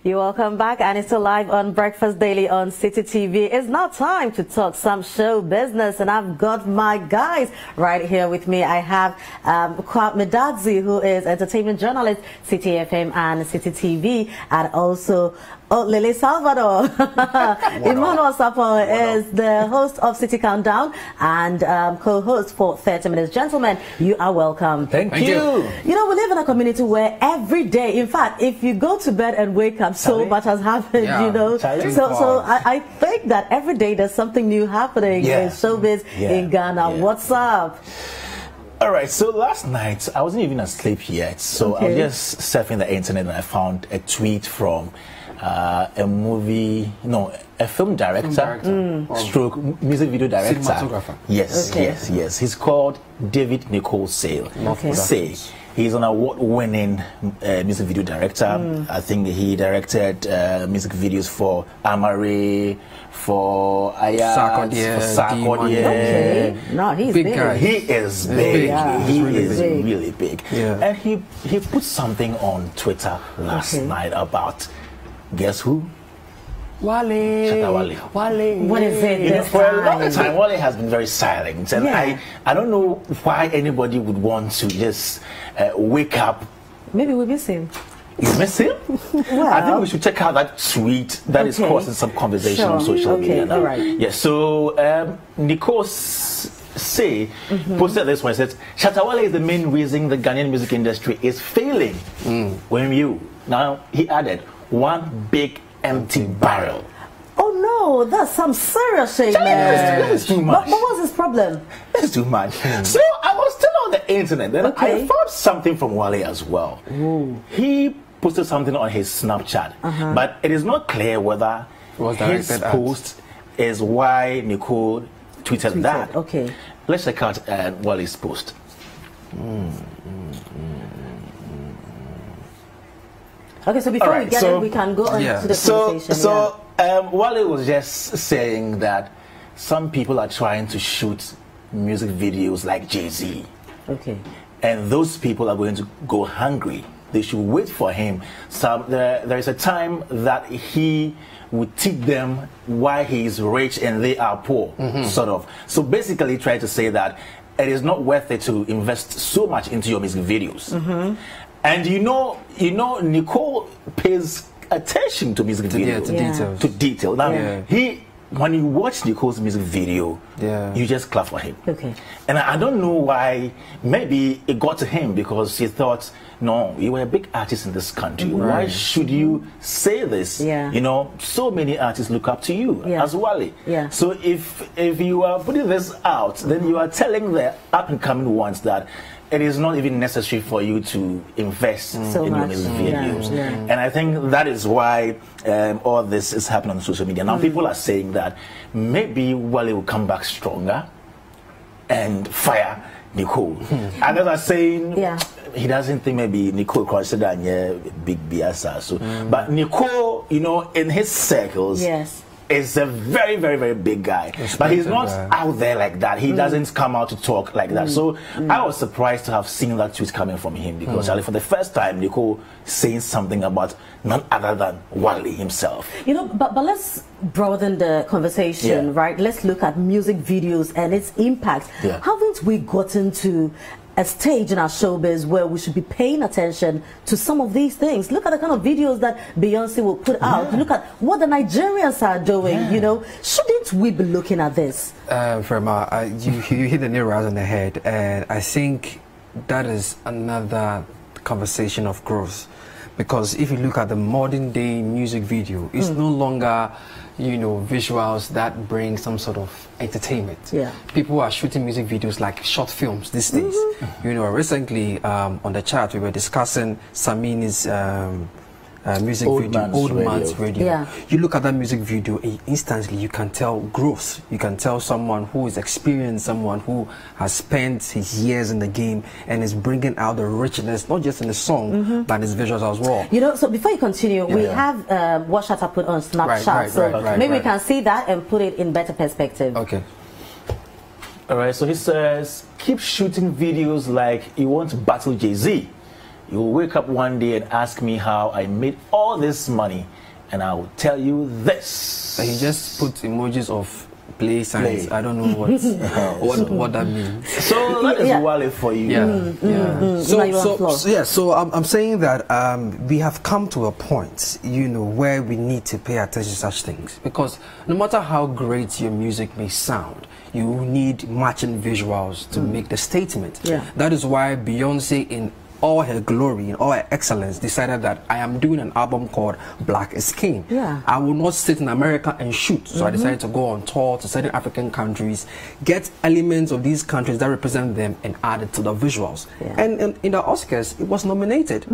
You're welcome back, and it's still live on Breakfast Daily on City TV. It's now time to talk some show business, and I've got my guys right here with me. I have Kwab Medadzi, who is entertainment journalist, City FM and City TV, and also Lele Salvador. Emmanuel Sapo is the host of City Countdown and co-host for 30 Minutes. Gentlemen, you are welcome. Thank you. You know, we live in a community where every day, in fact, if you go to bed and wake up, so much has happened, you know. So I think that every day there's something new happening in showbiz in Ghana. What's up? All right, so last night I wasn't even asleep yet, so I was just surfing the internet and I found a tweet from a film director, stroke music video director. Cinematographer. Yes. He's called David Nicol-Sey. He's an award-winning music video director. I think he directed music videos for Amare, for Ayat, for Sarkodie. No, he's big. He is big. He is really big. And he put something on Twitter last night about, guess who? Wale. Shatta Wale. What is it? You know, for a long time, Wale has been very silent, and I don't know why anybody would want to just wake up. Maybe we miss him. You miss him? Well, I think we should check out that tweet that is causing some conversation on social media now. All right. Yeah. So Nicol-Sey posted this one. It says, Shatta Wale is the main reason the Ghanaian music industry is failing. Now he added, one big empty barrel. Oh no, that's some serious shit, man. This is too much. What was his problem? This is too much. So I was still on the internet, then I found something from Wale as well. He posted something on his Snapchat, but it is not clear whether his post is why Nicole tweeted that. Okay. Let's check out Wale's post. Okay, so before we get in, we can go on to the conversation. Wale was just saying that some people are trying to shoot music videos like Jay-Z. Okay. And those people are going to go hungry. They should wait for him. So there is a time that he would teach them why he is rich and they are poor, sort of. So basically try to say that it is not worth it to invest so much into your music videos. And you know, Nicole pays attention to music video, to detail. Now, when you watch Nicole's music video, you just clap for him. Okay. And I don't know why. Maybe it got to him because he thought, no, you were a big artist in this country. Why should you say this? You know, so many artists look up to you as Wale. So if you are putting this out, then you are telling the up and coming ones that it is not even necessary for you to invest in your music videos. And I think that is why all this is happening on social media. Now people are saying that maybe Wale will come back stronger and fire Nicole. Others are saying he doesn't think maybe Nicole consider big biasa. So, but Nicole, you know, in his circles, is a very, very, very big guy. But he's not out there like that. He doesn't come out to talk like that. So I was surprised to have seen that tweet coming from him because for the first time, Nicole saying something about none other than Wale himself. You know, but let's broaden the conversation, right? Let's look at music videos and its impact. Haven't we gotten to a stage in our showbiz where we should be paying attention to some of these things? Look at the kind of videos that Beyonce will put out. Look at what the Nigerians are doing, you know. Shouldn't we be looking at this? Ferma, you hit the nail right on the head, and I think that is another conversation of growth. Because if you look at the modern day music video, it's no longer, you know, visuals that bring some sort of entertainment. People are shooting music videos like short films these days. You know, recently on the chat we were discussing Samini's music video, Old Man's Radio. You look at that music video, instantly you can tell growth. You can tell someone who is experienced, someone who has spent his years in the game and is bringing out the richness, not just in the song, but in his visuals as well. You know, so before you continue, we have what Shatta put on Snapchat. Maybe we can see that and put it in better perspective. Okay. All right, so he says, keep shooting videos like you want to battle Jay-Z. You will wake up one day and ask me how I made all this money, and I will tell you this. He just put emojis of play signs. I don't know what that means. So that is Wale for you. So I'm saying that we have come to a point, you know, where we need to pay attention to such things, because no matter how great your music may sound, you need matching visuals to make the statement. That is why Beyonce, in all her glory, in all her excellence, decided that I am doing an album called Black is King. I will not sit in America and shoot. So I decided to go on tour to certain African countries, get elements of these countries that represent them, and add it to the visuals. And in the Oscars, it was nominated.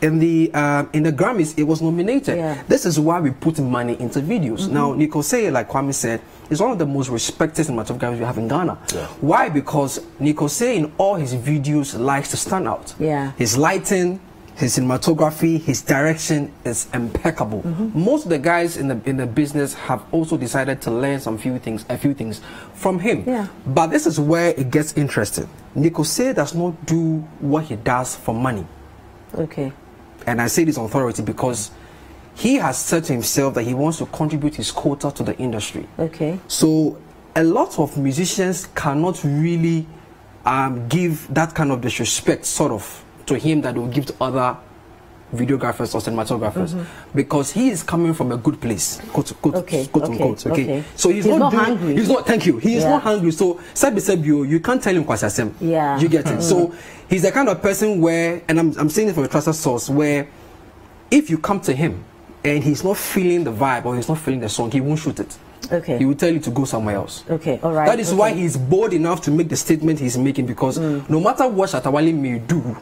In the Grammys, it was nominated. This is why we put money into videos. Now, Nicol-Sey, like Kwame said, is one of the most respected cinematographers we have in Ghana. Why? Because Nicol-Sey, in all his videos, likes to stand out. His lighting, his cinematography, his direction is impeccable. Most of the guys in the business have also decided to learn a few things from him. But this is where it gets interesting. Nicol-Sey does not do what he does for money. And I say this on authority because he has said to himself that he wants to contribute his quota to the industry. So a lot of musicians cannot really give that kind of disrespect sort of to him that they will give to other videographers or cinematographers, because he is coming from a good place, quote unquote. So he's not hungry. He's not. Thank you. He is not hungry. So you can't tell him kwasasem. You get it. So he's the kind of person where, and I'm saying it from a trusted source, where if you come to him and he's not feeling the vibe or he's not feeling the song, he won't shoot it. He will tell you to go somewhere else. That is why he's bold enough to make the statement he's making, because no matter what Shatta Wale may do,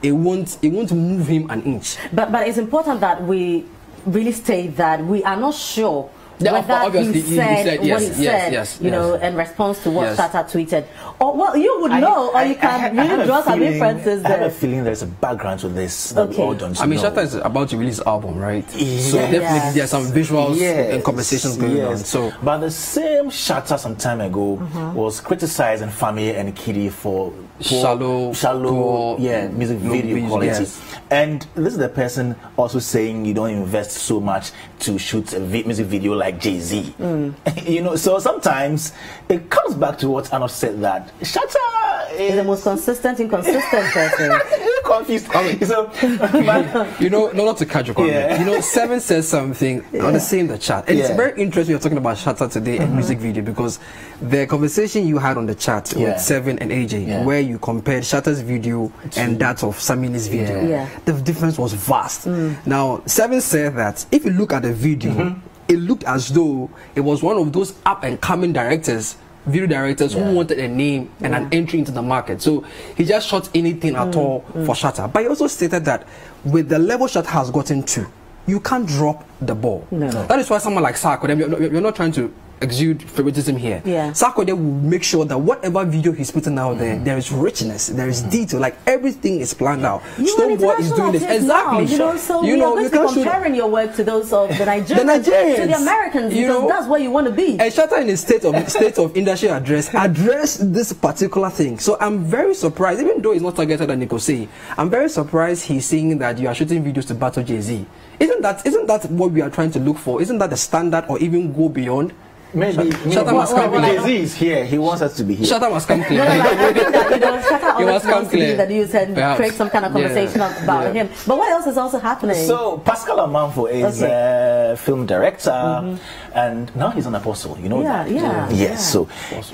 it won't move him an inch. But it's important that we really state that we are not sure whether he said what he said, you know, in response to what Shatta tweeted. Or, well, you would know, or you can really draw some inferences there. I have a feeling there's a background to this that we all don't know. I mean, Shatta is about to release an album, right? So definitely there are some visuals and conversations going on. So, but the same Shatta some time ago was criticizing Fami and Kiddy for shallow music video quality. And this is the person also saying you don't invest so much to shoot a music video like Jay-Z. You know, so sometimes it comes back to what Anna said, that Shatta is the most consistent, inconsistent person. Confused. So, you know, not to catch you, you know, Seven says something on the same chat, and it's very interesting you're talking about Shatta today and music video, because the conversation you had on the chat with Seven and AJ, where you compared Shatta's video and that of Samini's video, the difference was vast. Now, Seven said that if you look at the video, it looked as though it was one of those up-and-coming directors, video directors who wanted a name and an entry into the market. So he just shot anything at all for Shatta. But he also stated that with the level Shatta has gotten to, you can't drop the ball. That is why someone like Sarko, you're not trying to exude favoritism here. Sarko will make sure that whatever video he's putting out there, there is richness, there is detail, like everything is planned out. Stonebwoy is doing this exactly. You know, so you're comparing your work to those of the Nigerians, to the Americans, because that's where you want to be. And Shatta in his state of industry address this particular thing. So I'm very surprised, even though it's not targeted at Nicol-Sey, I'm very surprised he's saying that you are shooting videos to battle Jay-Z. Isn't that what we are trying to look for? Isn't that the standard, or even go beyond? Maybe Shatta must come clean. Jay-Z is here. He wants us to be here. Shatta must come clean. Shatta always wants to be the news and create some kind of conversation about him. But what else is also happening? So Pascal Amanfo is a film director, and now he's an apostle. You know that? Yes. So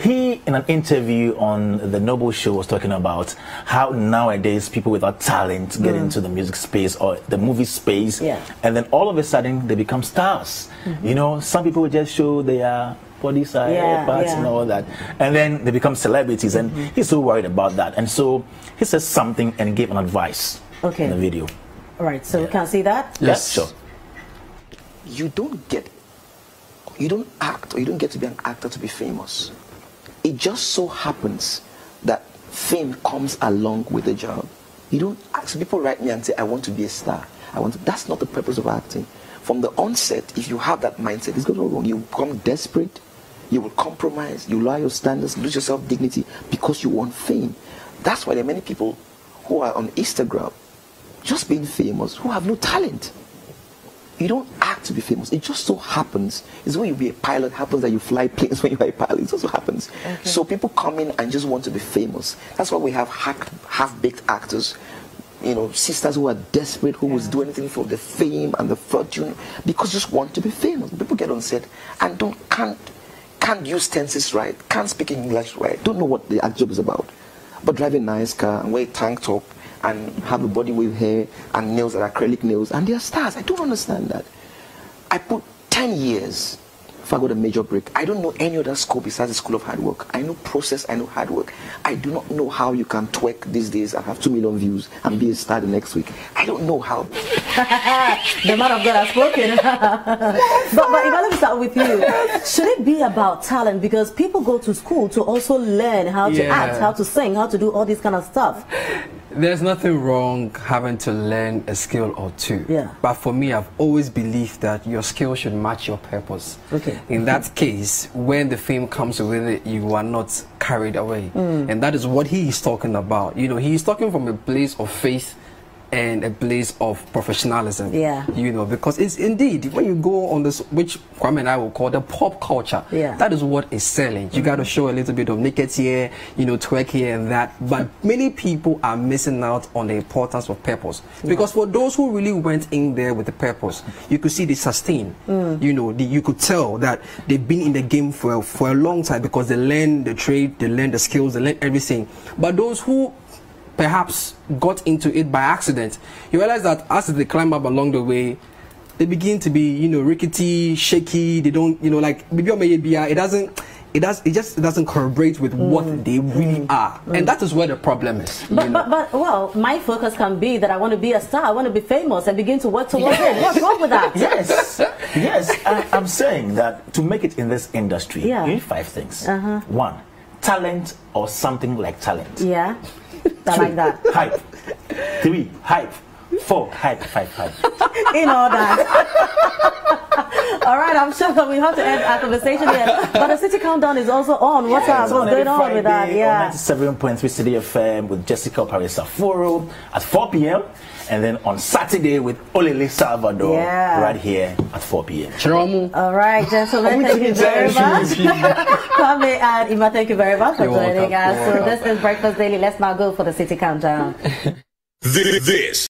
he, in an interview on the Noble Show, was talking about how nowadays people without talent get into the music space or the movie space, and then all of a sudden they become stars. You know, some people will just show their body side, parts and all that, and then they become celebrities, and he's so worried about that. And so he says something and gave an advice in the video. All right, so we can see that? Yes, sure. You don't act, or you don't get to be an actor to be famous. It just so happens that fame comes along with the job. You don't ask. People write me and say, I want to be a star. That's not the purpose of acting. From the onset, if you have that mindset, it's going to go wrong. You become desperate, you will compromise, you lower your standards, lose your self-dignity because you want fame. That's why there are many people who are on Instagram just being famous who have no talent. You don't act to be famous. It just so happens. It's when you be a pilot, happens that you fly planes when you are a pilot. It also happens. Okay. So people come in and just want to be famous. That's why we have half-baked actors, you know, sisters who are desperate, who will do anything for the fame and the fortune, because just want to be famous. People get on set and can't use tenses right, can't speak English right, don't know what the act job is about. But drive a nice car and wear a tank top and have a body with hair and nails that are acrylic nails, and they are stars. I don't understand that. I put 10 years if I got a major break. I don't know any other school besides the School of Hard Work. I know process, I know hard work. I do not know how you can twerk these days and have 2 million views and be a star the next week. I don't know how. The man of God has spoken. but let me start with you. Should it be about talent? Because people go to school to also learn how to act, how to sing, how to do all this kind of stuff. There's nothing wrong having to learn a skill or two. Yeah. But for me, I've always believed that your skill should match your purpose. Okay. In that case, when the fame comes with it, you are not carried away. And that is what he is talking about. You know, he is talking from a place of faith and a place of professionalism. Yeah. You know, because it's indeed, when you go on this, which Kwame and I will call the pop culture, that is what is selling. You got to show a little bit of naked here, you know, twerk here and that. But many people are missing out on the importance of purpose. Because for those who really went in there with the purpose, you could see they sustain. You know, you could tell that they've been in the game for a long time, because they learn the trade, they learn the skills, they learn everything. But those who perhaps got into it by accident, you realize that as they climb up along the way, they begin to be, you know, rickety, shaky. They don't, you know, like it just doesn't corroborate with what they really are, and that is where the problem is. But well, my focus can be that I want to be a star, I want to be famous, and begin to work towards it. What's wrong with that? Yes. I'm saying that to make it in this industry, you need 5 things. 1, talent or something like talent. Yeah. I like that. Hype. 3, hype. 4, hype. 5, hype. In all that. All right, I'm sure we have to end our conversation here. But the City Countdown is also on. What's up? What's going on with that? Yeah. 97.3 City FM with Jessica Paris-Saforo at 4 p.m. And then on Saturday with Olele Salvador right here at 4 p.m. All right, gentlemen, thank you very much. Kwame and Ima, thank you very much for joining us. So this is Breakfast Daily. Let's now go for the City Countdown. This